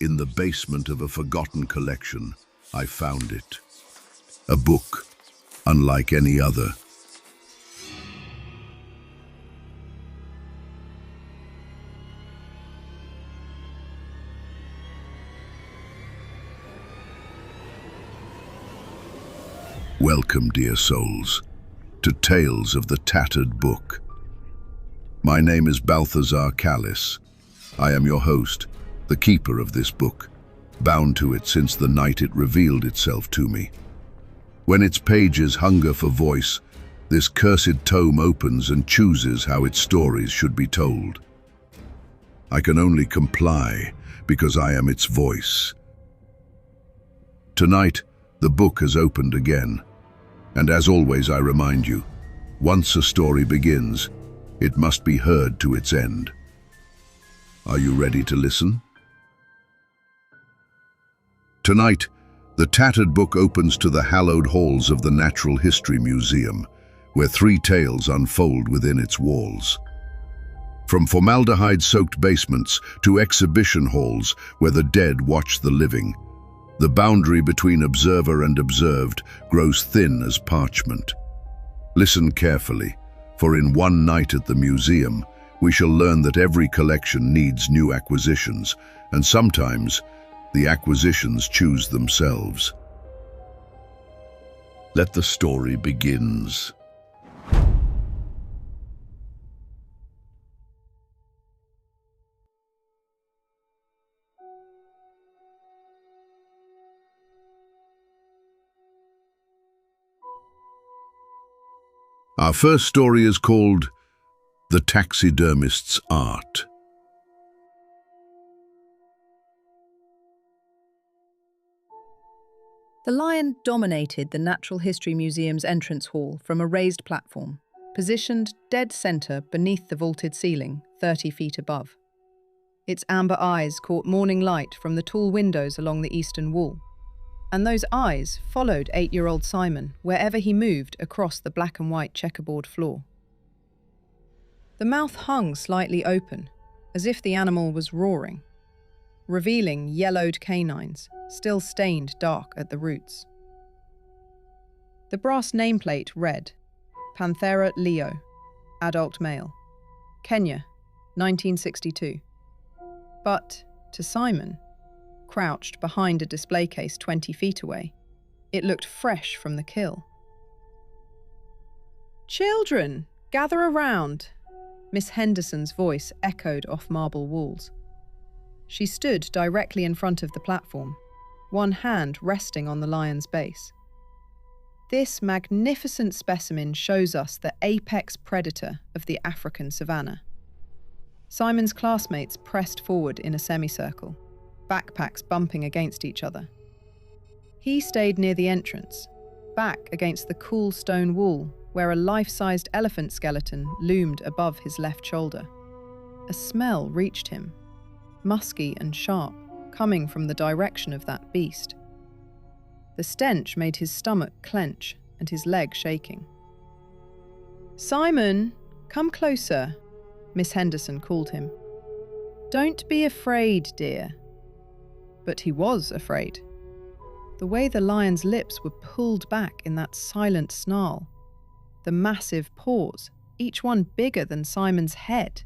In the basement of a forgotten collection, I found it. A book, unlike any other. Welcome, dear souls, to Tales of the Tattered Book. My name is Balthazar Callis. I am your host, the keeper of this book, bound to it since the night it revealed itself to me. When its pages hunger for voice, this cursed tome opens and chooses how its stories should be told. I can only comply because I am its voice. Tonight, the book has opened again, and as always I remind you, once a story begins, it must be heard to its end. Are you ready to listen? Tonight, the Tattered Book opens to the hallowed halls of the Natural History Museum, where three tales unfold within its walls. From formaldehyde-soaked basements to exhibition halls where the dead watch the living, the boundary between observer and observed grows thin as parchment. Listen carefully, for in one night at the museum, we shall learn that every collection needs new acquisitions, and sometimes the acquisitions choose themselves. Let the story begins. Our first story is called The Taxidermist's Art. The lion dominated the Natural History Museum's entrance hall from a raised platform, positioned dead center beneath the vaulted ceiling, 30 feet above. Its amber eyes caught morning light from the tall windows along the eastern wall, and those eyes followed 8-year-old Simon wherever he moved across the black and white checkerboard floor. The mouth hung slightly open, as if the animal was roaring, revealing yellowed canines, still stained dark at the roots. The brass nameplate read, Panthera Leo, adult male, Kenya, 1962. But, to Simon, crouched behind a display case 20 feet away, it looked fresh from the kill. "Children, gather around," Miss Henderson's voice echoed off marble walls. She stood directly in front of the platform, one hand resting on the lion's base. This magnificent specimen shows us the apex predator of the African savanna. Simon's classmates pressed forward in a semicircle, backpacks bumping against each other. He stayed near the entrance, back against the cool stone wall where a life-sized elephant skeleton loomed above his left shoulder. A smell reached him, musky and sharp, coming from the direction of that beast. The stench made his stomach clench and his leg shaking. "Simon, come closer," Miss Henderson called him. "Don't be afraid, dear." But he was afraid. The way the lion's lips were pulled back in that silent snarl, the massive paws, each one bigger than Simon's head,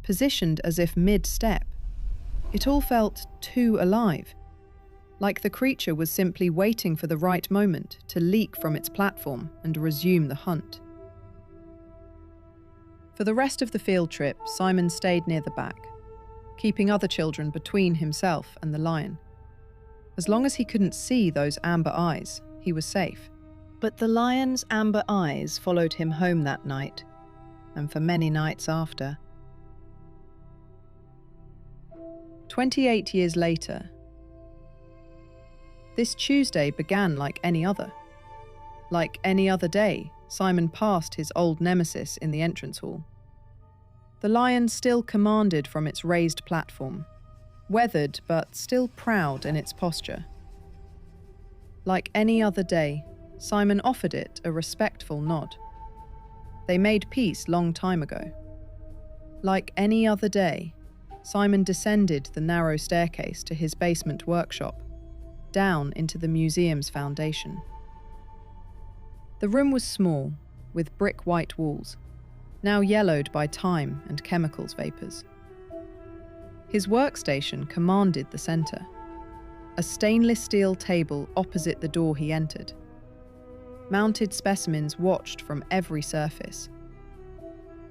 positioned as if mid-step. It all felt too alive, like the creature was simply waiting for the right moment to leap from its platform and resume the hunt. For the rest of the field trip, Simon stayed near the back, keeping other children between himself and the lion. As long as he couldn't see those amber eyes, he was safe. But the lion's amber eyes followed him home that night, and for many nights after. 28 years later, this Tuesday began like any other. Like any other day, Simon passed his old nemesis in the entrance hall. The lion still commanded from its raised platform, weathered but still proud in its posture. Like any other day, Simon offered it a respectful nod. They made peace long time ago. Like any other day, Simon descended the narrow staircase to his basement workshop, down into the museum's foundation. The room was small, with brick white walls, now yellowed by time and chemicals vapours. His workstation commanded the centre, a stainless steel table opposite the door he entered. Mounted specimens watched from every surface.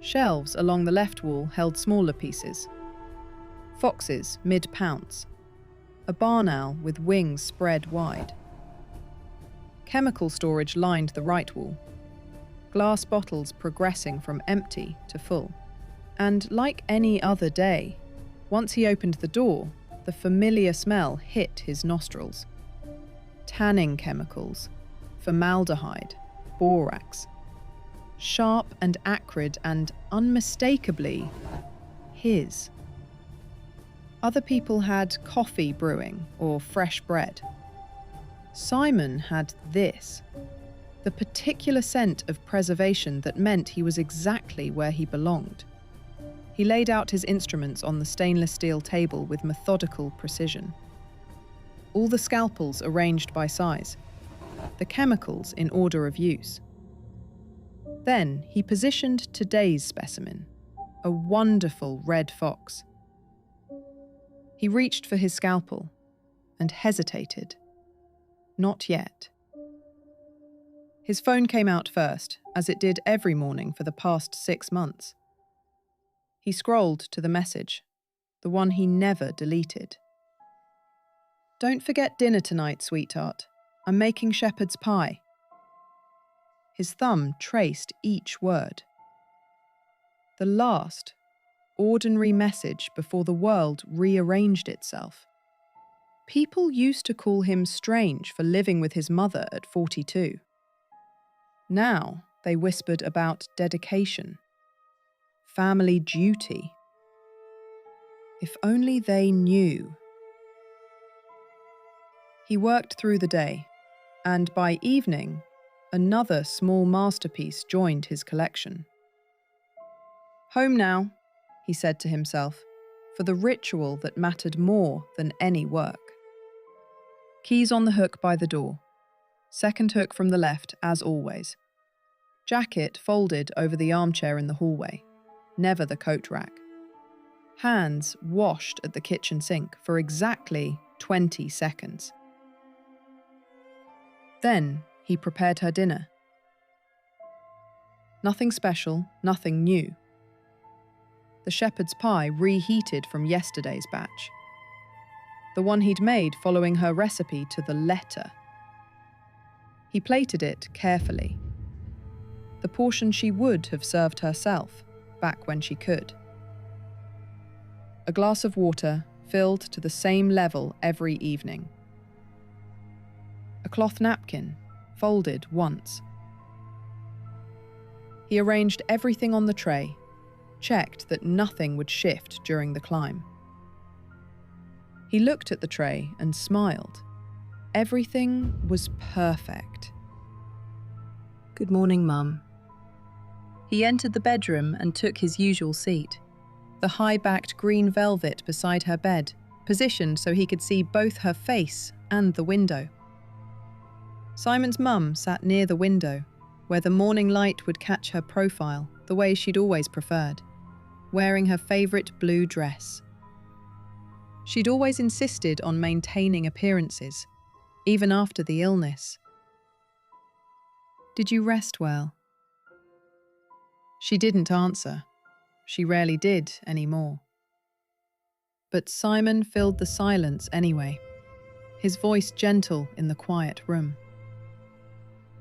Shelves along the left wall held smaller pieces. Foxes mid-pounce. A barn owl with wings spread wide. Chemical storage lined the right wall. Glass bottles progressing from empty to full. And like any other day, once he opened the door, the familiar smell hit his nostrils. Tanning chemicals, formaldehyde, borax. Sharp and acrid and unmistakably his. Other people had coffee brewing or fresh bread. Simon had this, the particular scent of preservation that meant he was exactly where he belonged. He laid out his instruments on the stainless steel table with methodical precision. All the scalpels arranged by size, the chemicals in order of use. Then he positioned today's specimen, a wonderful red fox. He reached for his scalpel and hesitated. Not yet. His phone came out first, as it did every morning for the past 6 months. He scrolled to the message, the one he never deleted. "Don't forget dinner tonight, sweetheart. I'm making shepherd's pie." His thumb traced each word. The last, ordinary message before the world rearranged itself. People used to call him strange for living with his mother at 42. Now they whispered about dedication, family duty. If only they knew. He worked through the day, and by evening, another small masterpiece joined his collection. "Home now," he said to himself, for the ritual that mattered more than any work. Keys on the hook by the door. Second hook from the left, as always. Jacket folded over the armchair in the hallway, never the coat rack. Hands washed at the kitchen sink for exactly 20 seconds. Then he prepared her dinner. Nothing special, nothing new. The shepherd's pie reheated from yesterday's batch. The one he'd made following her recipe to the letter. He plated it carefully. The portion she would have served herself, back when she could. A glass of water filled to the same level every evening. A cloth napkin, folded once. He arranged everything on the tray, checked that nothing would shift during the climb. He looked at the tray and smiled. Everything was perfect. "Good morning, Mum." He entered the bedroom and took his usual seat, the high-backed green velvet beside her bed, positioned so he could see both her face and the window. Simon's mum sat near the window, where the morning light would catch her profile the way she'd always preferred, wearing her favourite blue dress. She'd always insisted on maintaining appearances, even after the illness. "Did you rest well?" She didn't answer. She rarely did anymore. But Simon filled the silence anyway, his voice gentle in the quiet room.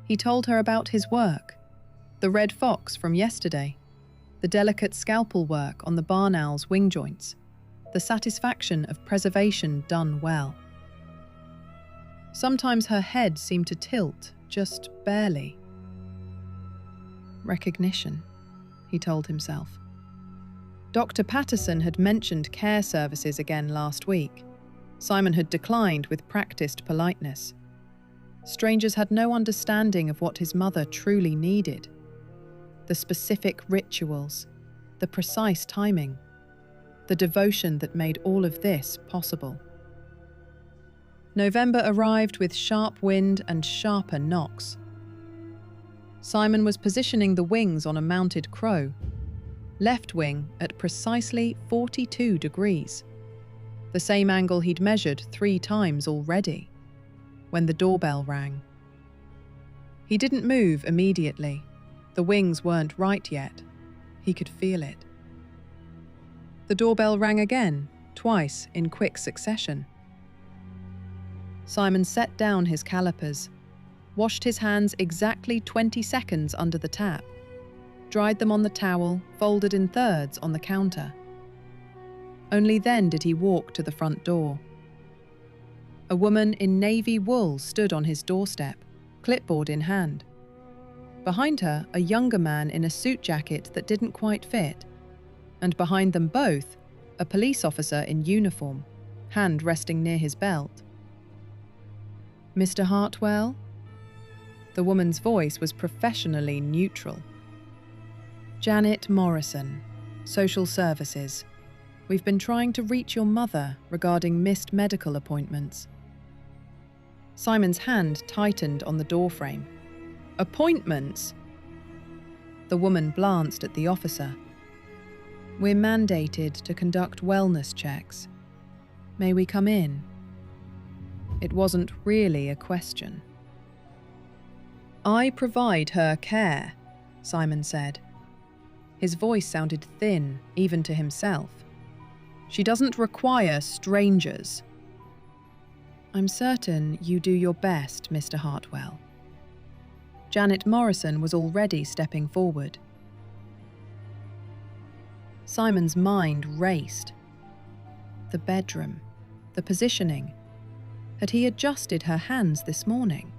He told her about his work, the red fox from yesterday, the delicate scalpel work on the barn owl's wing joints, the satisfaction of preservation done well. Sometimes her head seemed to tilt, just barely. Recognition, he told himself. Dr. Patterson had mentioned care services again last week. Simon had declined with practiced politeness. Strangers had no understanding of what his mother truly needed. The specific rituals, the precise timing. the devotion that made all of this possible. November arrived with sharp wind and sharper knocks. Simon was positioning the wings on a mounted crow, left wing at precisely 42 degrees, the same angle he'd measured 3 times already, when the doorbell rang. He didn't move immediately. The wings weren't right yet. He could feel it. The doorbell rang again, twice in quick succession. Simon set down his calipers, washed his hands exactly 20 seconds under the tap, dried them on the towel, folded in thirds on the counter. Only then did he walk to the front door. A woman in navy wool stood on his doorstep, clipboard in hand. Behind her, a younger man in a suit jacket that didn't quite fit, and behind them both, a police officer in uniform, hand resting near his belt. "Mr. Hartwell?" The woman's voice was professionally neutral. "Janet Morrison, Social Services. We've been trying to reach your mother regarding missed medical appointments." Simon's hand tightened on the doorframe. "Appointments?" The woman glanced at the officer. "We're mandated to conduct wellness checks. May we come in?" It wasn't really a question. "I provide her care," Simon said. His voice sounded thin, even to himself. "She doesn't require strangers." "I'm certain you do your best, Mr. Hartwell." Janet Morrison was already stepping forward. Simon's mind raced. The bedroom, the positioning. Had he adjusted her hands this morning?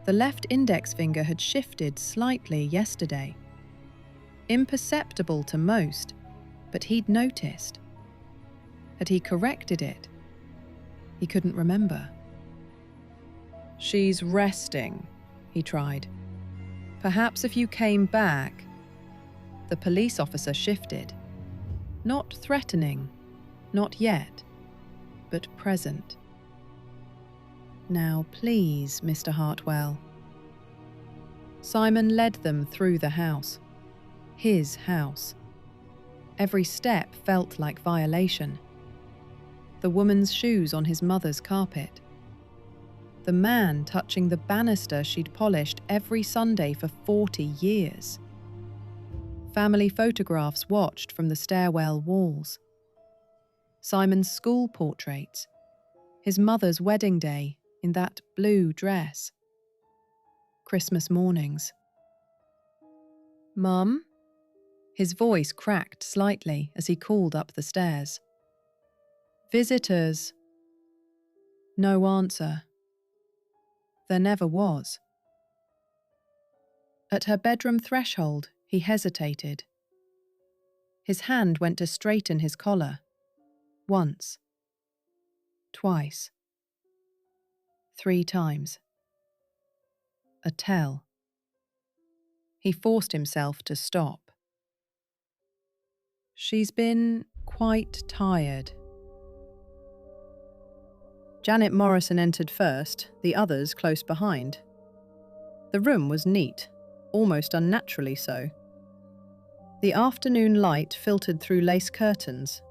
The left index finger had shifted slightly yesterday. Imperceptible to most, but he'd noticed. Had he corrected it? He couldn't remember. "She's resting," he tried. "Perhaps if you came back." The police officer shifted. Not threatening, not yet, but present. "Now, please, Mr. Hartwell." Simon led them through the house. His house. Every step felt like violation. The woman's shoes on his mother's carpet. The man touching the banister she'd polished every Sunday for 40 years. Family photographs watched from the stairwell walls. Simon's school portraits. His mother's wedding day in that blue dress. Christmas mornings. "Mum?" His voice cracked slightly as he called up the stairs. "Visitors." No answer. There never was. At her bedroom threshold, he hesitated. His hand went to straighten his collar. Once. Twice. 3 times. A tell. He forced himself to stop. "She's been quite tired." Janet Morrison entered first, the others close behind. The room was neat, almost unnaturally so. The afternoon light filtered through lace curtains.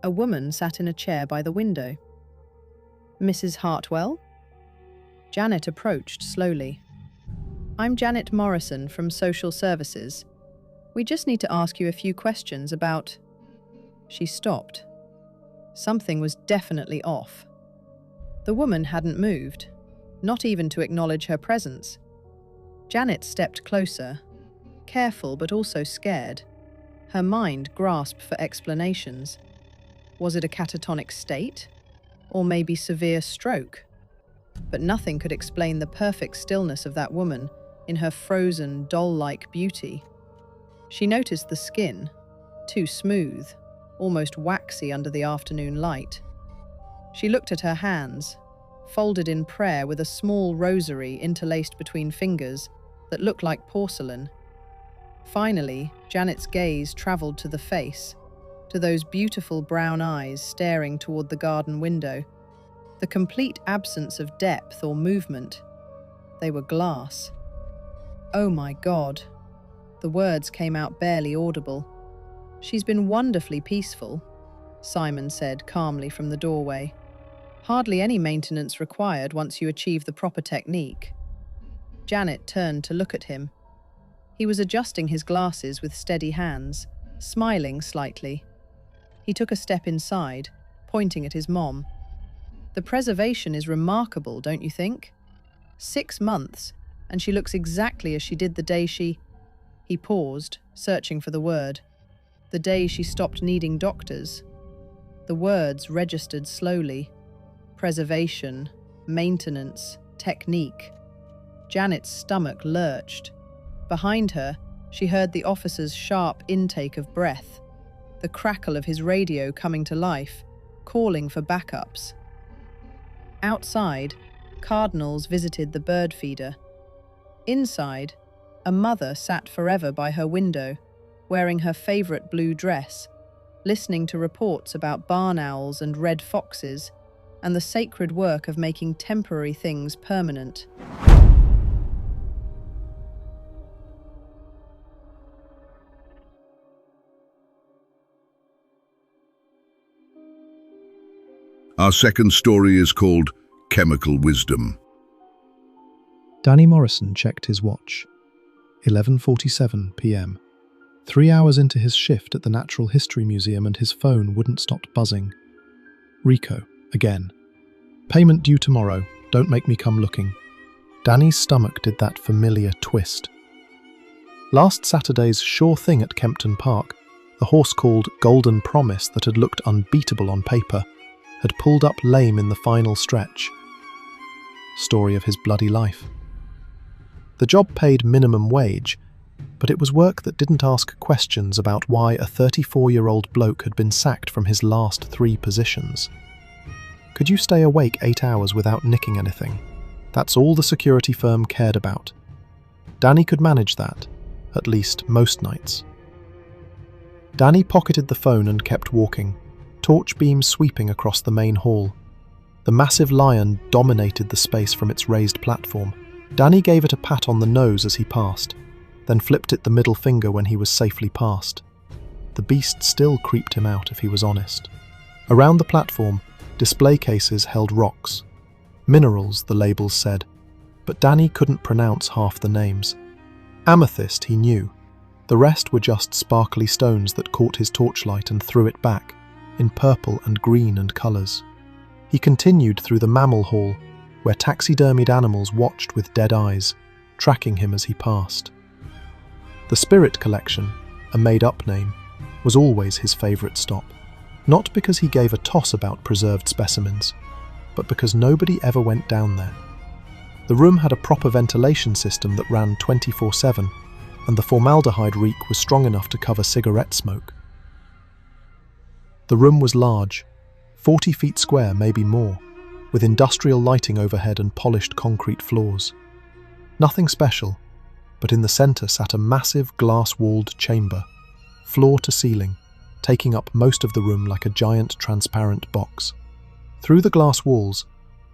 A woman sat in a chair by the window. "Mrs. Hartwell?" Janet approached slowly. "I'm Janet Morrison from Social Services. We just need to ask you a few questions about..." She stopped. Something was definitely off. The woman hadn't moved, not even to acknowledge her presence. Janet stepped closer, careful but also scared. Her mind grasped for explanations. Was it a catatonic state? Or maybe severe stroke? But nothing could explain the perfect stillness of that woman in her frozen, doll-like beauty. She noticed the skin, too smooth, almost waxy under the afternoon light. She looked at her hands, folded in prayer with a small rosary interlaced between fingers that looked like porcelain. Finally, Janet's gaze traveled to the face, to those beautiful brown eyes staring toward the garden window. The complete absence of depth or movement. They were glass. "Oh my God." The words came out barely audible. "She's been wonderfully peaceful," Simon said calmly from the doorway. "Hardly any maintenance required once you achieve the proper technique." Janet turned to look at him. He was adjusting his glasses with steady hands, smiling slightly. He took a step inside, pointing at his mom. "The preservation is remarkable, don't you think? 6 months, and she looks exactly as she did the day she—" He paused, searching for the word. "The day she stopped needing doctors." The words registered slowly. Preservation, maintenance, technique. Janet's stomach lurched. Behind her, she heard the officer's sharp intake of breath, the crackle of his radio coming to life, calling for backups. Outside, cardinals visited the bird feeder. Inside, a mother sat forever by her window, wearing her favorite blue dress, listening to reports about barn owls and red foxes, and the sacred work of making temporary things permanent. Our second story is called Chemical Wisdom. Danny Morrison checked his watch. 11:47 p.m. 3 hours into his shift at the Natural History Museum, and his phone wouldn't stop buzzing. Rico, again. "Payment due tomorrow. Don't make me come looking." Danny's stomach did that familiar twist. Last Saturday's sure thing at Kempton Park, the horse called Golden Promise that had looked unbeatable on paper, had pulled up lame in the final stretch. Story of his bloody life. The job paid minimum wage, but it was work that didn't ask questions about why a 34-year-old bloke had been sacked from his last 3 positions. Could you stay awake 8 hours without nicking anything? That's all the security firm cared about. Danny could manage that, at least most nights. Danny pocketed the phone and kept walking, torch beams sweeping across the main hall. The massive lion dominated the space from its raised platform. Danny gave it a pat on the nose as he passed, then flipped it the middle finger when he was safely past. The beast still creeped him out, if he was honest. Around the platform, display cases held rocks. Minerals, the labels said, but Danny couldn't pronounce half the names. Amethyst, he knew. The rest were just sparkly stones that caught his torchlight and threw it back, in purple and green and colours. He continued through the mammal hall, where taxidermied animals watched with dead eyes, tracking him as he passed. The Spirit Collection, a made-up name, was always his favourite stop. Not because he gave a toss about preserved specimens, but because nobody ever went down there. The room had a proper ventilation system that ran 24/7, and the formaldehyde reek was strong enough to cover cigarette smoke. The room was large, 40 feet square, maybe more, with industrial lighting overhead and polished concrete floors. Nothing special, but in the centre sat a massive glass-walled chamber, floor to ceiling, taking up most of the room like a giant transparent box. Through the glass walls,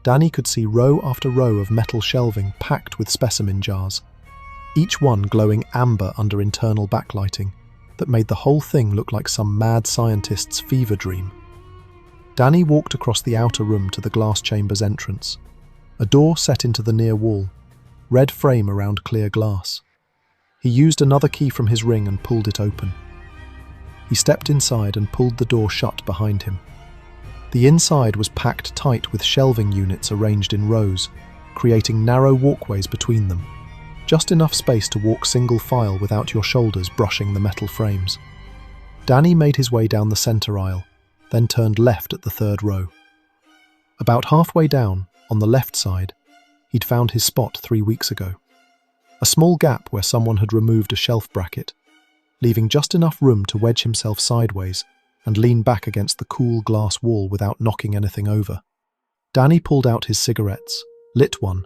Danny could see row after row of metal shelving packed with specimen jars, each one glowing amber under internal backlighting that made the whole thing look like some mad scientist's fever dream. Danny walked across the outer room to the glass chamber's entrance, a door set into the near wall, red frame around clear glass. He used another key from his ring and pulled it open. He stepped inside and pulled the door shut behind him. The inside was packed tight with shelving units arranged in rows, creating narrow walkways between them, just enough space to walk single file without your shoulders brushing the metal frames. Danny made his way down the centre aisle, then turned left at the 3rd row. About halfway down, on the left side, he'd found his spot 3 weeks ago. A small gap where someone had removed a shelf bracket, leaving just enough room to wedge himself sideways and lean back against the cool glass wall without knocking anything over. Danny pulled out his cigarettes, lit one,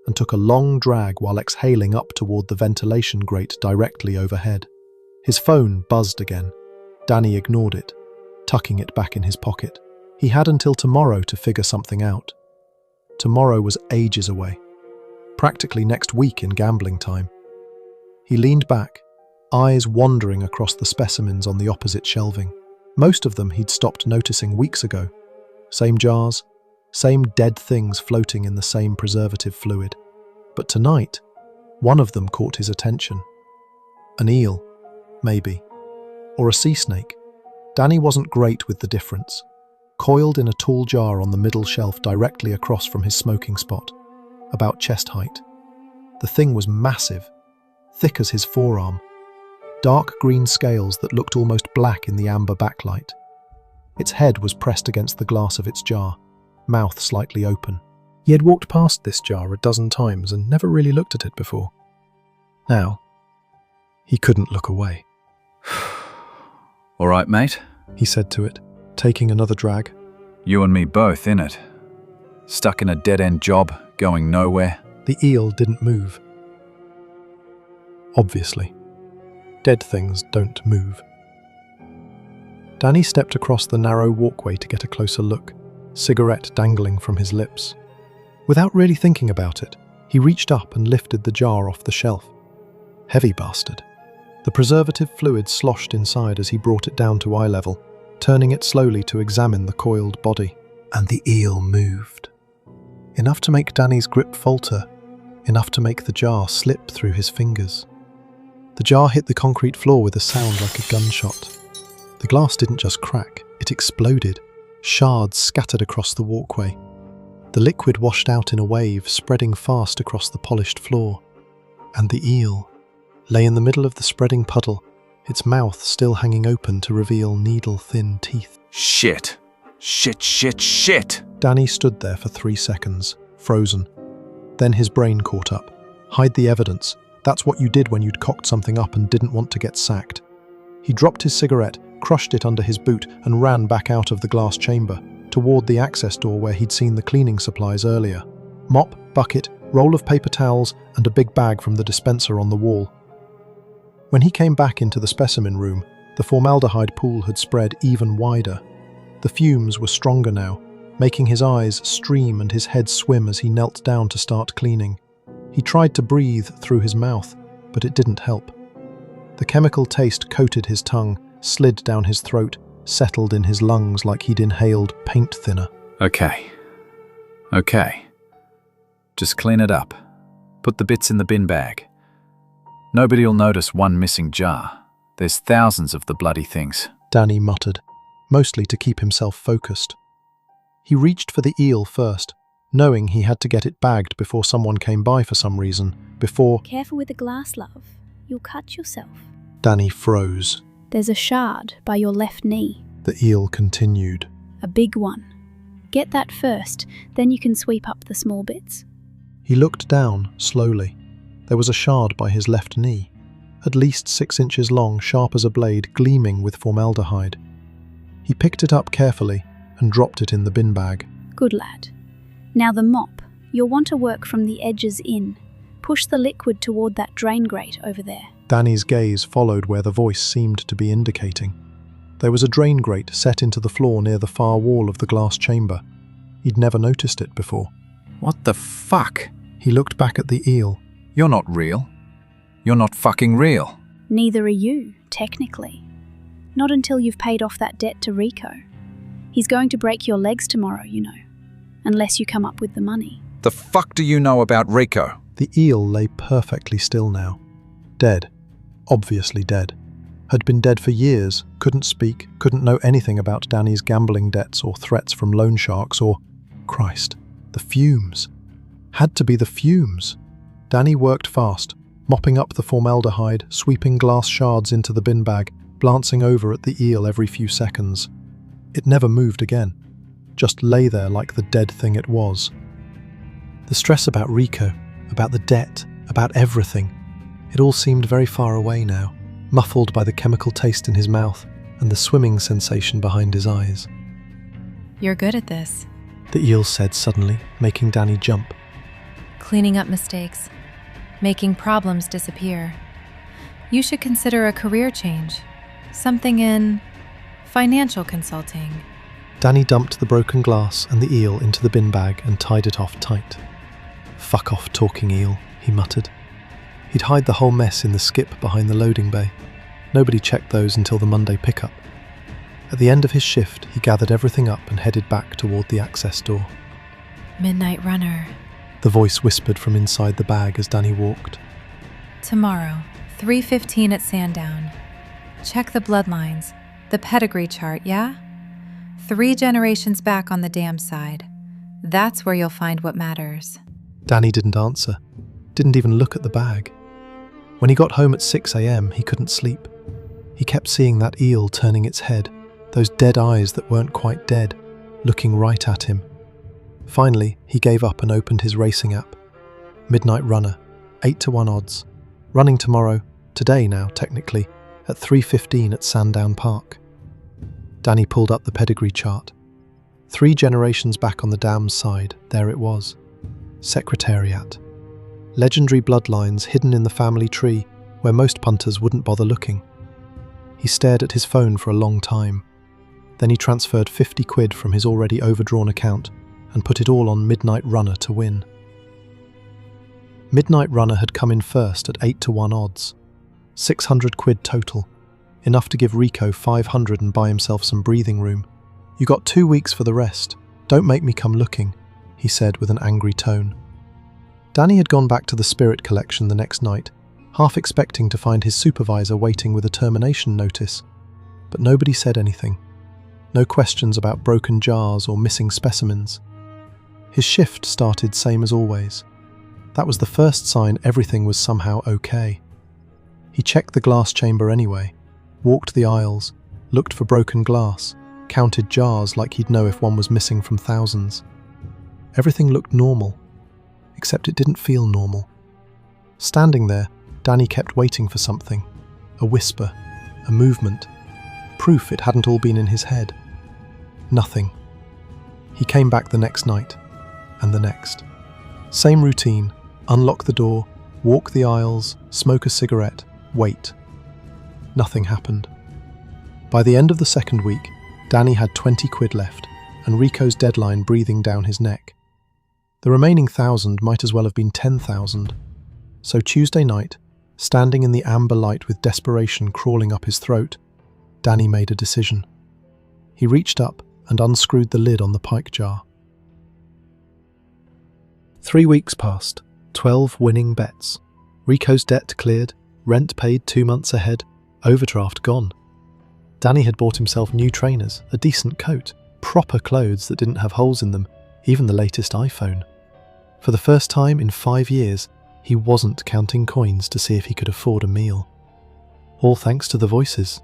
and took a long drag while exhaling up toward the ventilation grate directly overhead. His phone buzzed again. Danny ignored it, tucking it back in his pocket. He had until tomorrow to figure something out. Tomorrow was ages away, practically next week in gambling time. He leaned back, eyes wandering across the specimens on the opposite shelving. Most of them he'd stopped noticing weeks ago. Same jars, same dead things floating in the same preservative fluid. But tonight, one of them caught his attention. An eel, maybe, or a sea snake. Danny wasn't great with the difference. Coiled in a tall jar on the middle shelf directly across from his smoking spot, about chest height. The thing was massive, thick as his forearm, dark green scales that looked almost black in the amber backlight. Its head was pressed against the glass of its jar, mouth slightly open. He had walked past this jar a dozen times and never really looked at it before. Now, he couldn't look away. All right, mate, He said to it, taking another drag. you and me both, innit? Stuck in a dead-end job, going nowhere. The eel didn't move. Obviously. Dead things don't move. Danny stepped across the narrow walkway to get a closer look, cigarette dangling from his lips. Without really thinking about it, he reached up and lifted the jar off the shelf. Heavy bastard. The preservative fluid sloshed inside as he brought it down to eye level, turning it slowly to examine the coiled body. And the eel moved. Enough to make Danny's grip falter, enough to make the jar slip through his fingers. The jar hit the concrete floor with a sound like a gunshot. The glass didn't just crack, it exploded. Shards scattered across the walkway. The liquid washed out in a wave, spreading fast across the polished floor. And the eel lay in the middle of the spreading puddle, its mouth still hanging open to reveal needle-thin teeth. Shit. Shit, shit, shit! Danny stood there for 3 seconds, frozen. Then his brain caught up. Hide the evidence. That's what you did when you'd cocked something up and didn't want to get sacked. He dropped his cigarette, crushed it under his boot, and ran back out of the glass chamber, toward the access door where he'd seen the cleaning supplies earlier. Mop, bucket, roll of paper towels, and a big bag from the dispenser on the wall. When he came back into the specimen room, the formaldehyde pool had spread even wider. The fumes were stronger now, making his eyes stream and his head swim as he knelt down to start cleaning. He tried to breathe through his mouth, but it didn't help. The chemical taste coated his tongue, slid down his throat, settled in his lungs like he'd inhaled paint thinner. Okay. Just clean it up. Put the bits in the bin bag. Nobody'll notice one missing jar. There's thousands of the bloody things. Danny muttered, mostly to keep himself focused. He reached for the eel first, knowing he had to get it bagged before someone came by for some reason, before... Careful with the glass, love. You'll cut yourself. Danny froze. There's a shard by your left knee. The eel continued. A big one. Get that first, then you can sweep up the small bits. He looked down, slowly. There was a shard by his left knee, at least 6 inches long, sharp as a blade, gleaming with formaldehyde. He picked it up carefully and dropped it in the bin bag. Good lad. Now the mop. You'll want to work from the edges in. Push the liquid toward that drain grate over there. Danny's gaze followed where the voice seemed to be indicating. There was a drain grate set into the floor near the far wall of the glass chamber. He'd never noticed it before. What the fuck? He looked back at the eel. You're not real. You're not fucking real. Neither are you, technically. Not until you've paid off that debt to Rico. He's going to break your legs tomorrow, you know. Unless you come up with the money. The fuck do you know about Rico? The eel lay perfectly still now. Dead. Obviously dead. Had been dead for years, couldn't speak, couldn't know anything about Danny's gambling debts or threats from loan sharks or... Christ, the fumes. Had to be the fumes. Danny worked fast, mopping up the formaldehyde, sweeping glass shards into the bin bag, glancing over at the eel every few seconds. It never moved again. Just lay there like the dead thing it was. The stress about Rico, about the debt, about everything. It all seemed very far away now, muffled by the chemical taste in his mouth and the swimming sensation behind his eyes. You're good at this. The eel said suddenly, making Danny jump. Cleaning up mistakes. Making problems disappear. You should consider a career change. Something in Financial consulting. Danny dumped the broken glass and the eel into the bin bag and tied it off tight. "Fuck off, talking eel," he muttered. He'd hide the whole mess in the skip behind the loading bay. Nobody checked those until the Monday pickup. At the end of his shift, he gathered everything up and headed back toward the access door. Midnight runner. The voice whispered from inside the bag as Danny walked. Tomorrow, 3:15 at Sandown. Check the bloodlines, the pedigree chart, yeah? 3 generations back on the dam side. That's where you'll find what matters. Danny didn't answer, didn't even look at the bag. When he got home at 6 a.m, he couldn't sleep. He kept seeing that eel turning its head, those dead eyes that weren't quite dead, looking right at him. Finally, he gave up and opened his racing app. Midnight Runner, 8-1 odds. Running tomorrow, today now technically, at 3:15 at Sandown Park. Danny pulled up the pedigree chart. 3 generations back on the dam's side, there it was. Secretariat. Legendary bloodlines hidden in the family tree where most punters wouldn't bother looking. He stared at his phone for a long time. Then he transferred 50 quid from his already overdrawn account and put it all on Midnight Runner to win. Midnight Runner had come in first at 8-1 odds. 600 quid total. Enough to give Rico 500 and buy himself some breathing room. "You got 2 weeks for the rest. Don't make me come looking," he said with an angry tone. Danny had gone back to the spirit collection the next night, half expecting to find his supervisor waiting with a termination notice. But nobody said anything. No questions about broken jars or missing specimens. His shift started same as always. That was the first sign everything was somehow okay. He checked the glass chamber anyway, walked the aisles, looked for broken glass, counted jars like he'd know if one was missing from thousands. Everything looked normal, except it didn't feel normal. Standing there, Danny kept waiting for something. A whisper, a movement, proof it hadn't all been in his head. Nothing. He came back the next night, and the next. Same routine, unlock the door, walk the aisles, smoke a cigarette, wait. Nothing happened. By the end of the second week, Danny had 20 quid left, and Rico's deadline breathing down his neck. The remaining 1,000 might as well have been 10,000. So Tuesday night, standing in the amber light with desperation crawling up his throat, Danny made a decision. He reached up and unscrewed the lid on the pike jar. 3 weeks passed, 12 winning bets. Rico's debt cleared, rent paid 2 months ahead, overdraft gone. Danny had bought himself new trainers, a decent coat, proper clothes that didn't have holes in them, even the latest iPhone. For the first time in 5 years, he wasn't counting coins to see if he could afford a meal. All thanks to the voices.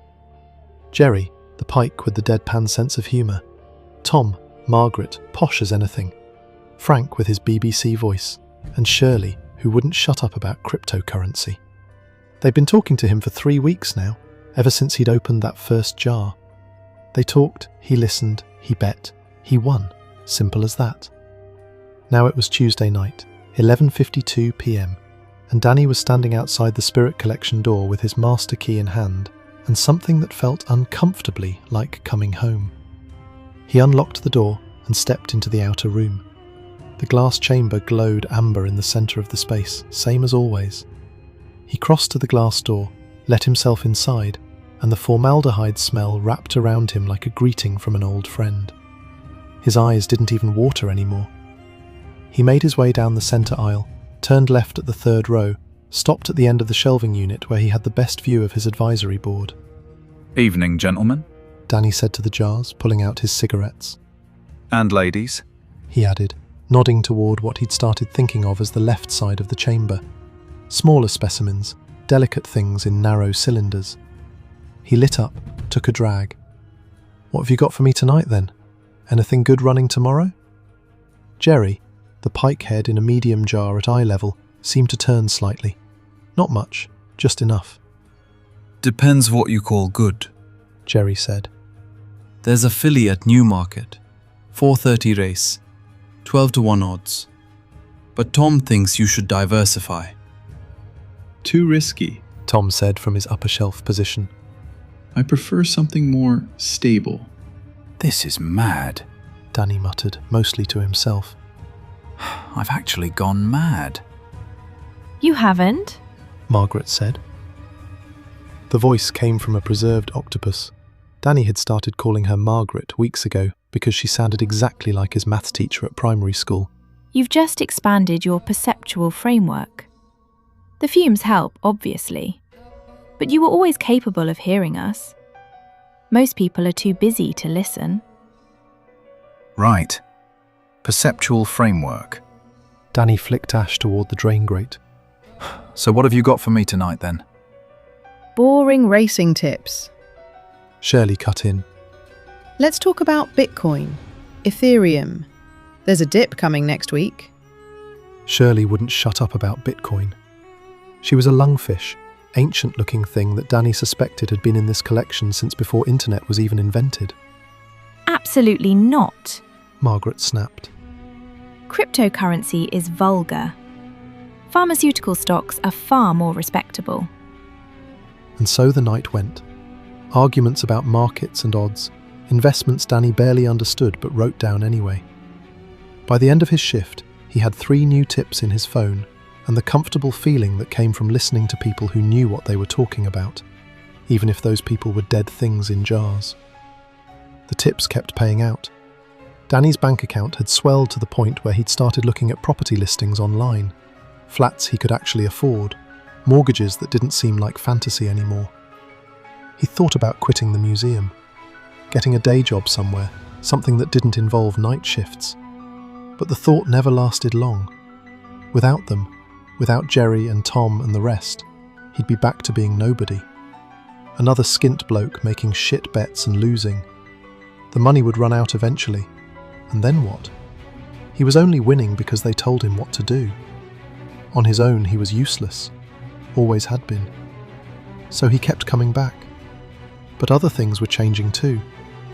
Jerry, the pike with the deadpan sense of humour. Tom, Margaret, posh as anything. Frank with his BBC voice. And Shirley, who wouldn't shut up about cryptocurrency. They'd been talking to him for 3 weeks now, ever since he'd opened that first jar. They talked, he listened, he bet, he won. Simple as that. Now it was Tuesday night, 11:52 p.m, and Danny was standing outside the Spirit Collection door with his master key in hand, and something that felt uncomfortably like coming home. He unlocked the door and stepped into the outer room. The glass chamber glowed amber in the centre of the space, same as always. He crossed to the glass door, let himself inside, and the formaldehyde smell wrapped around him like a greeting from an old friend. His eyes didn't even water anymore. He made his way down the centre aisle, turned left at the 3rd row, stopped at the end of the shelving unit where he had the best view of his advisory board. Evening, gentlemen. Danny said to the jars, pulling out his cigarettes. And ladies. He added, nodding toward what he'd started thinking of as the left side of the chamber. Smaller specimens, delicate things in narrow cylinders. He lit up, took a drag. What have you got for me tonight then? Anything good running tomorrow? Jerry, the pike head in a medium jar at eye level, seemed to turn slightly. Not much, just enough. Depends what you call good, Jerry said. There's a filly at Newmarket, 4:30 race, 12-1 odds. But Tom thinks you should diversify. Too risky, Tom said from his upper shelf position. I prefer something more stable. This is mad. Danny muttered, mostly to himself. I've actually gone mad. You haven't? Margaret said. The voice came from a preserved octopus. Danny had started calling her Margaret weeks ago because she sounded exactly like his maths teacher at primary school. You've just expanded your perceptual framework. The fumes help, obviously. But you were always capable of hearing us. Most people are too busy to listen. Right. Perceptual framework. Danny flicked ash toward the drain grate. So what have you got for me tonight then? Boring racing tips. Shirley cut in. Let's talk about Bitcoin, Ethereum. There's a dip coming next week. Shirley wouldn't shut up about Bitcoin. She was a lungfish, ancient-looking thing that Danny suspected had been in this collection since before internet was even invented. Absolutely not. Margaret snapped. Cryptocurrency is vulgar. Pharmaceutical stocks are far more respectable. And so the night went. Arguments about markets and odds, investments Danny barely understood but wrote down anyway. By the end of his shift, he had 3 new tips in his phone and the comfortable feeling that came from listening to people who knew what they were talking about, even if those people were dead things in jars. The tips kept paying out. Danny's bank account had swelled to the point where he'd started looking at property listings online, flats he could actually afford, mortgages that didn't seem like fantasy anymore. He thought about quitting the museum, getting a day job somewhere, something that didn't involve night shifts. But the thought never lasted long. Without them, without Jerry and Tom and the rest, he'd be back to being nobody. Another skint bloke making shit bets and losing. The money would run out eventually. And then what? He was only winning because they told him what to do. On his own, he was useless. Always had been. So he kept coming back. But other things were changing too.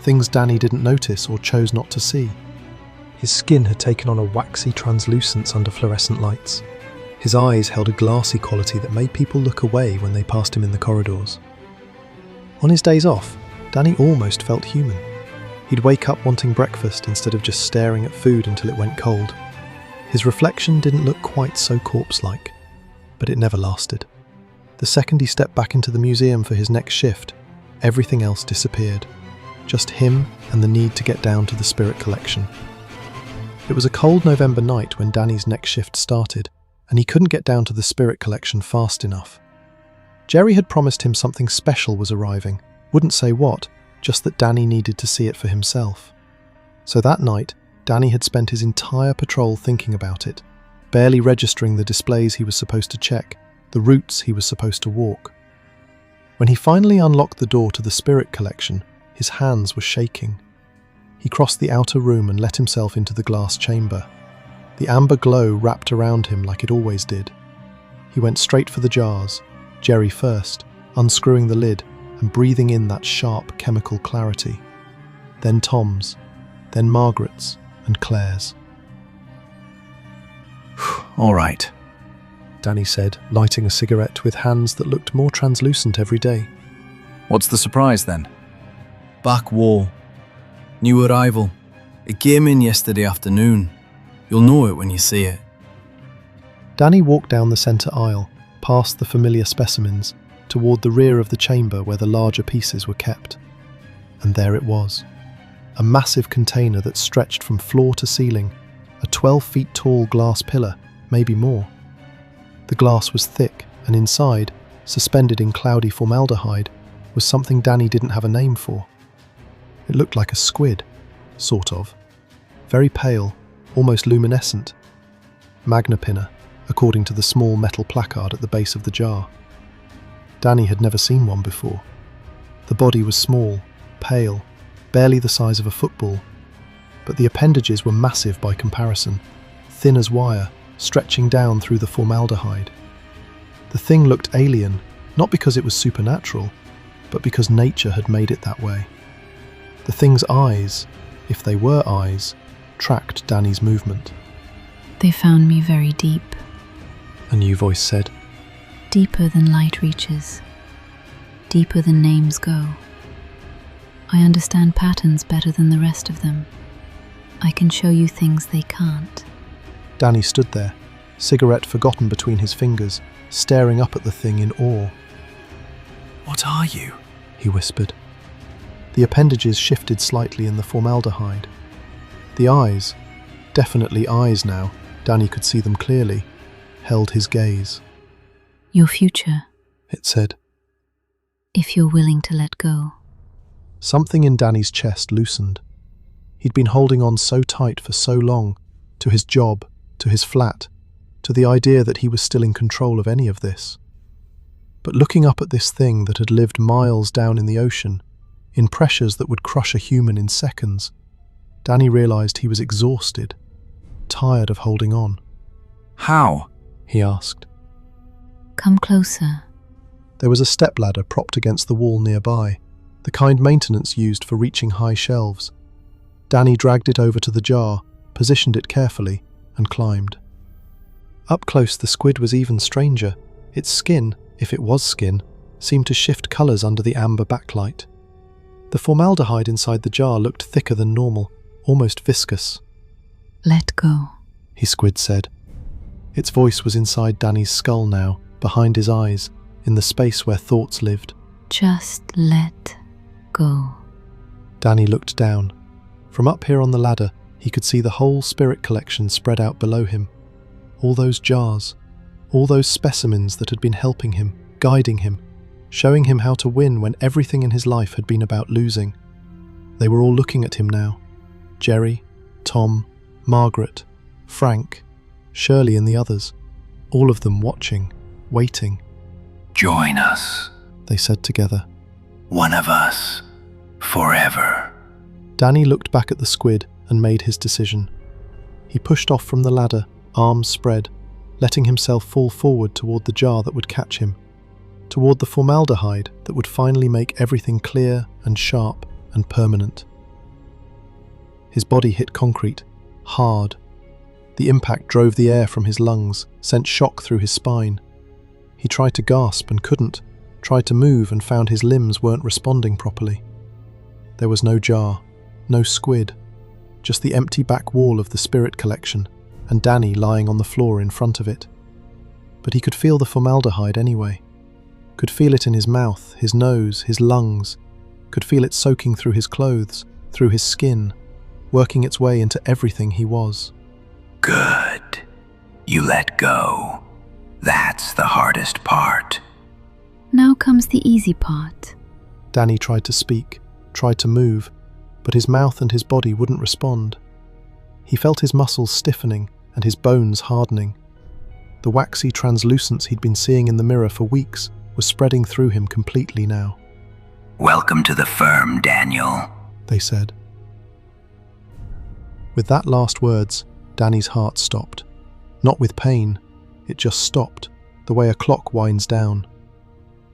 Things Danny didn't notice or chose not to see. His skin had taken on a waxy translucence under fluorescent lights. His eyes held a glassy quality that made people look away when they passed him in the corridors. On his days off, Danny almost felt human. He'd wake up wanting breakfast instead of just staring at food until it went cold. His reflection didn't look quite so corpse-like, but it never lasted. The second he stepped back into the museum for his next shift, everything else disappeared. Just him and the need to get down to the spirit collection. It was a cold November night when Danny's next shift started, and he couldn't get down to the spirit collection fast enough. Jerry had promised him something special was arriving, wouldn't say what, just that Danny needed to see it for himself. So that night, Danny had spent his entire patrol thinking about it, barely registering the displays he was supposed to check, the routes he was supposed to walk. When he finally unlocked the door to the spirit collection, his hands were shaking. He crossed the outer room and let himself into the glass chamber. The amber glow wrapped around him like it always did. He went straight for the jars, Jerry first, unscrewing the lid and breathing in that sharp chemical clarity. Then Tom's, then Margaret's and Claire's. All right, Danny said, lighting a cigarette with hands that looked more translucent every day. What's the surprise then? Back wall. New arrival. It came in yesterday afternoon. You'll know it when you see it. Danny walked down the centre aisle, past the familiar specimens, toward the rear of the chamber where the larger pieces were kept. And there it was. A massive container that stretched from floor to ceiling, a 12 feet tall glass pillar, maybe more. The glass was thick, and inside, suspended in cloudy formaldehyde, was something Danny didn't have a name for. It looked like a squid, sort of. Very pale, almost luminescent. Magna pinna, according to the small metal placard at the base of the jar. Danny had never seen one before. The body was small, pale, barely the size of a football, but the appendages were massive by comparison, thin as wire, stretching down through the formaldehyde. The thing looked alien, not because it was supernatural, but because nature had made it that way. The thing's eyes, if they were eyes, tracked Danny's movement. They found me very deep. A new voice said. Deeper than light reaches. Deeper than names go. I understand patterns better than the rest of them. I can show you things they can't. Danny stood there, cigarette forgotten between his fingers, staring up at the thing in awe. What are you? He whispered. The appendages shifted slightly in the formaldehyde. The eyes, definitely eyes now, Danny could see them clearly, held his gaze. Your future, It said. if you're willing to let go. Something in Danny's chest loosened. He'd been holding on so tight for so long, to his job, to his flat, to the idea that he was still in control of any of this. But looking up at this thing that had lived miles down in the ocean, in pressures that would crush a human in seconds, Danny realized he was exhausted, tired of holding on. How? He asked. Come closer. There was a stepladder propped against the wall nearby, the kind maintenance used for reaching high shelves. Danny dragged it over to the jar, positioned it carefully, and climbed. Up close, the squid was even stranger. Its skin, if it was skin, seemed to shift colours under the amber backlight. The formaldehyde inside the jar looked thicker than normal, almost viscous. Let go. Squid said. Its voice was inside Danny's skull now, behind his eyes, in the space where thoughts lived. Just let go. Danny looked down. From up here on the ladder, he could see the whole spirit collection spread out below him. All those jars, all those specimens that had been helping him, guiding him, showing him how to win when everything in his life had been about losing. They were all looking at him now. Jerry, Tom, Margaret, Frank, Shirley and the others, all of them watching, waiting. Join us, They said together. one of us, forever. Danny looked back at the squid and made his decision. He pushed off from the ladder, arms spread, letting himself fall forward toward the jar that would catch him, toward the formaldehyde that would finally make everything clear and sharp and permanent. His body hit concrete, hard. The impact drove the air from his lungs, sent shock through his spine. He tried to gasp and couldn't, tried to move and found his limbs weren't responding properly. There was no jar, no squid, just the empty back wall of the spirit collection, and Danny lying on the floor in front of it. But he could feel the formaldehyde anyway. Could feel it in his mouth, his nose, his lungs. Could feel it soaking through his clothes, through his skin, working its way into everything he was. Good. You let go. That's the hardest part. Now comes the easy part. Danny tried to speak, tried to move, but his mouth and his body wouldn't respond. He felt his muscles stiffening and his bones hardening. The waxy translucence he'd been seeing in the mirror for weeks was spreading through him completely now. Welcome to the firm, Daniel. They said. With that last words, Danny's heart stopped. Not with pain, it just stopped, the way a clock winds down.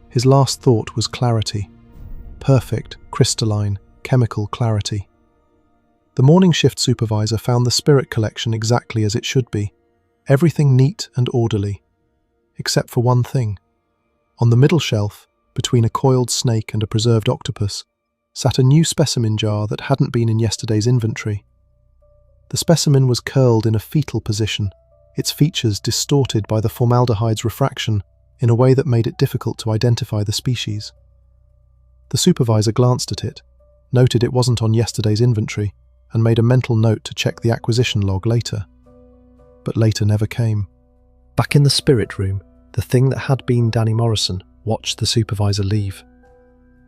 His last thought was clarity. Perfect, crystalline, chemical clarity. The morning shift supervisor found the spirit collection exactly as it should be, everything neat and orderly. Except for one thing. On the middle shelf, between a coiled snake and a preserved octopus, sat a new specimen jar that hadn't been in yesterday's inventory. The specimen was curled in a fetal position, its features distorted by the formaldehyde's refraction in a way that made it difficult to identify the species. The supervisor glanced at it, noted it wasn't on yesterday's inventory, and made a mental note to check the acquisition log later. But later never came. Back in the spirit room, the thing that had been Danny Morrison watched the supervisor leave.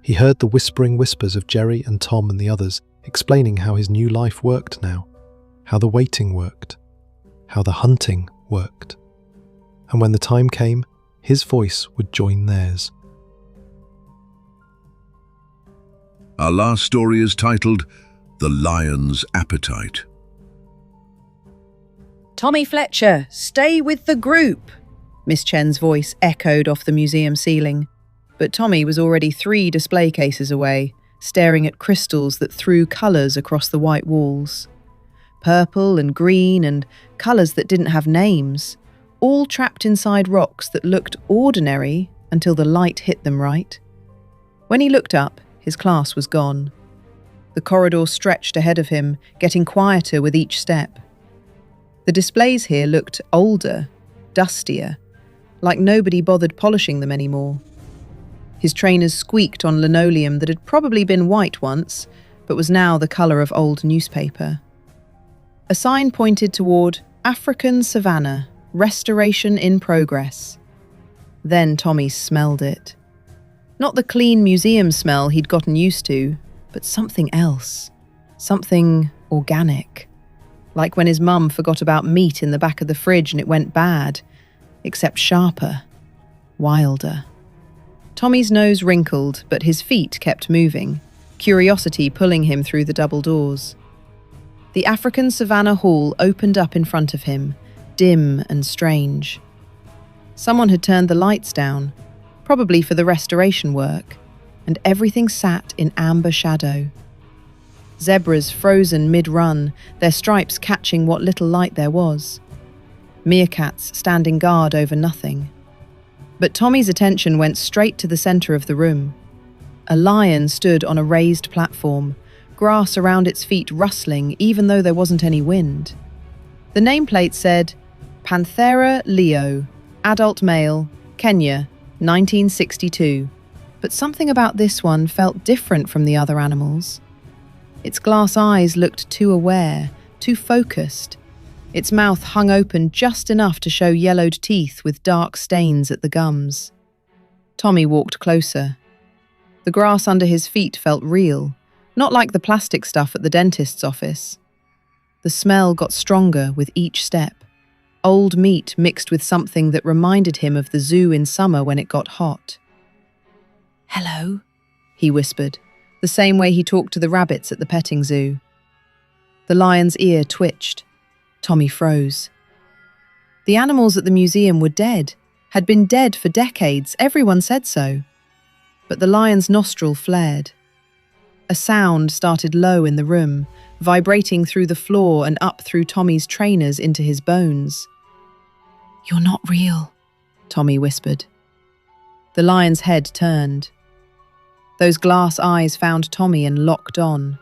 He heard the whispering whispers of Jerry and Tom and the others explaining how his new life worked now, how the waiting worked, how the hunting worked. And when the time came, his voice would join theirs. Our last story is titled The Lion's Appetite. Tommy Fletcher, stay with the group, Miss Chen's voice echoed off the museum ceiling. But Tommy was already 3 display cases away, staring at crystals that threw colours across the white walls. Purple and green and colours that didn't have names, all trapped inside rocks that looked ordinary until the light hit them right. When he looked up, his class was gone. The corridor stretched ahead of him, getting quieter with each step. The displays here looked older, dustier, like nobody bothered polishing them anymore. His trainers squeaked on linoleum that had probably been white once, but was now the colour of old newspaper. A sign pointed toward African Savannah, Restoration in Progress. Then Tommy smelled it. Not the clean museum smell he'd gotten used to, but something else. Something organic. Like when his mum forgot about meat in the back of the fridge and it went bad, except sharper, wilder. Tommy's nose wrinkled, but his feet kept moving, curiosity pulling him through the double doors. The African Savannah Hall opened up in front of him, dim and strange. Someone had turned the lights down, probably for the restoration work, and everything sat in amber shadow. Zebras frozen mid-run, their stripes catching what little light there was. Meerkats standing guard over nothing. But Tommy's attention went straight to the centre of the room. A lion stood on a raised platform, grass around its feet rustling even though there wasn't any wind. The nameplate said, Panthera leo, adult male, Kenya, 1962. But something about this one felt different from the other animals. Its glass eyes looked too aware, too focused. Its mouth hung open just enough to show yellowed teeth with dark stains at the gums. Tommy walked closer. The grass under his feet felt real, not like the plastic stuff at the dentist's office. The smell got stronger with each step. Old meat mixed with something that reminded him of the zoo in summer when it got hot. "Hello," he whispered, the same way he talked to the rabbits at the petting zoo. The lion's ear twitched. Tommy froze. The animals at the museum were dead, had been dead for decades, everyone said so. But the lion's nostril flared. A sound started low in the room, vibrating through the floor and up through Tommy's trainers into his bones. "You're not real," Tommy whispered. The lion's head turned. Those glass eyes found Tommy and locked on.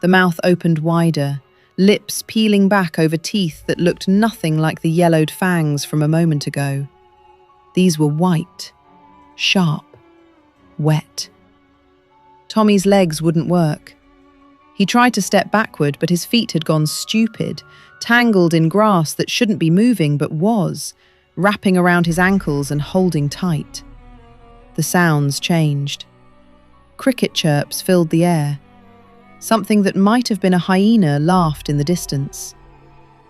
The mouth opened wider, lips peeling back over teeth that looked nothing like the yellowed fangs from a moment ago. These were white, sharp, wet. Tommy's legs wouldn't work. He tried to step backward, but his feet had gone stupid, tangled in grass that shouldn't be moving but was, wrapping around his ankles and holding tight. The sounds changed. Cricket chirps filled the air. Something that might have been a hyena laughed in the distance.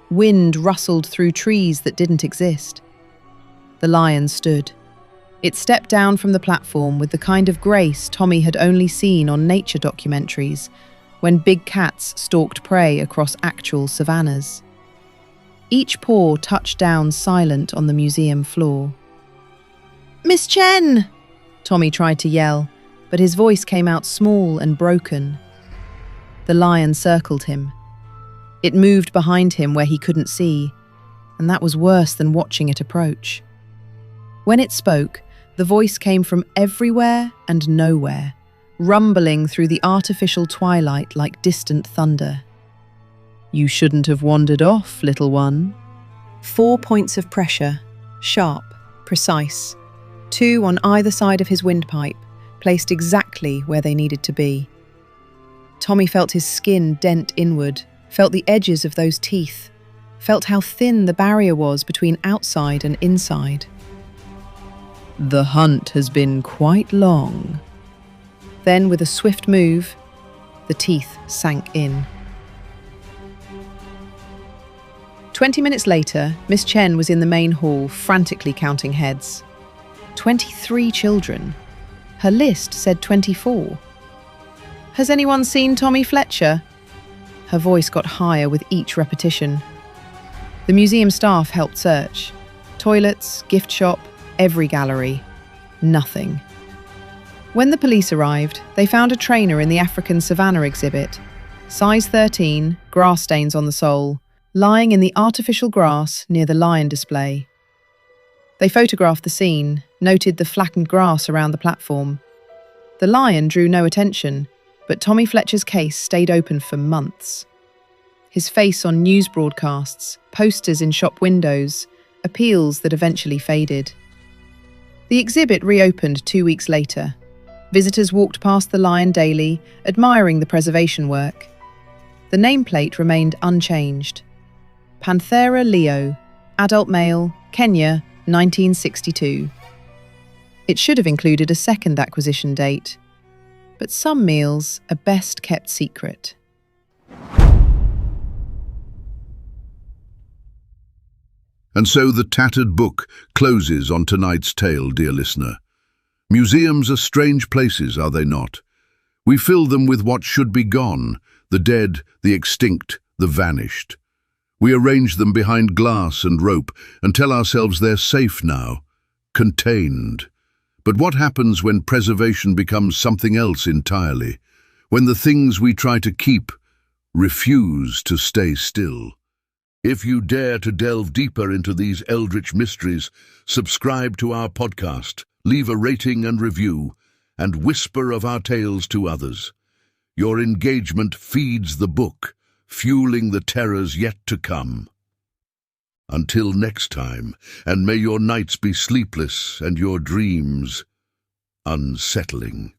Wind rustled through trees that didn't exist. The lion stood. It stepped down from the platform with the kind of grace Tommy had only seen on nature documentaries, when big cats stalked prey across actual savannas. Each paw touched down silent on the museum floor. "Miss Chen!" Tommy tried to yell, but his voice came out small and broken. The lion circled him. It moved behind him where he couldn't see, and that was worse than watching it approach. When it spoke, the voice came from everywhere and nowhere, rumbling through the artificial twilight like distant thunder. "You shouldn't have wandered off, little one." 4 points of pressure, sharp, precise, 2 on either side of his windpipe, placed exactly where they needed to be. Tommy felt his skin dent inward, felt the edges of those teeth, felt how thin the barrier was between outside and inside. "The hunt has been quite long." Then, with a swift move, the teeth sank in. 20 minutes later, Miss Chen was in the main hall, frantically counting heads. 23 children. Her list said 24. "Has anyone seen Tommy Fletcher?" Her voice got higher with each repetition. The museum staff helped search. Toilets, gift shop, every gallery. Nothing. When the police arrived, they found a trainer in the African Savannah exhibit. Size 13, grass stains on the sole, lying in the artificial grass near the lion display. They photographed the scene, noted the flattened grass around the platform. The lion drew no attention. But Tommy Fletcher's case stayed open for months. His face on news broadcasts, posters in shop windows, appeals that eventually faded. The exhibit reopened 2 weeks later. Visitors walked past the lion daily, admiring the preservation work. The nameplate remained unchanged. Panthera leo, adult male, Kenya, 1962. It should have included a second acquisition date, but some meals are best kept secret. And so the Tattered Book closes on tonight's tale, dear listener. Museums are strange places, are they not? We fill them with what should be gone, the dead, the extinct, the vanished. We arrange them behind glass and rope and tell ourselves they're safe now, contained. But what happens when preservation becomes something else entirely? When the things we try to keep refuse to stay still? If you dare to delve deeper into these eldritch mysteries, subscribe to our podcast, leave a rating and review, and whisper of our tales to others. Your engagement feeds the book, fueling the terrors yet to come. Until next time, and may your nights be sleepless and your dreams unsettling.